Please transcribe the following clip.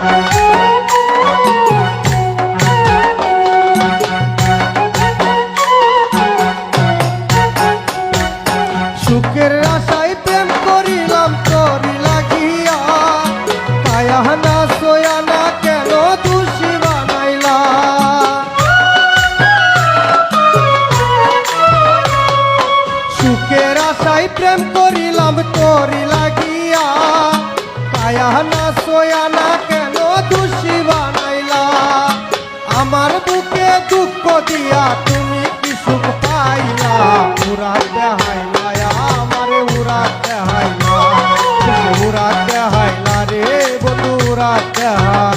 সুখের আশায় প্রেম করিলাম তোরি লাগিয়া, কায়া না সোয়া না কেন দোষী বানাইলা। সুখের আশায় প্রেম করিলাম তোরি লাগিয়া, কায়া না সোয়া না কেন দোষী বানাইলা। আমার বুকে দুঃখ দিয়া তুমি কি সুখ পাইলা, উড়াতে হাইলা আমারে উড়াতে হাইলা, উড়াতে হাইলা রে বন্ধু উড়াতে হাইলা।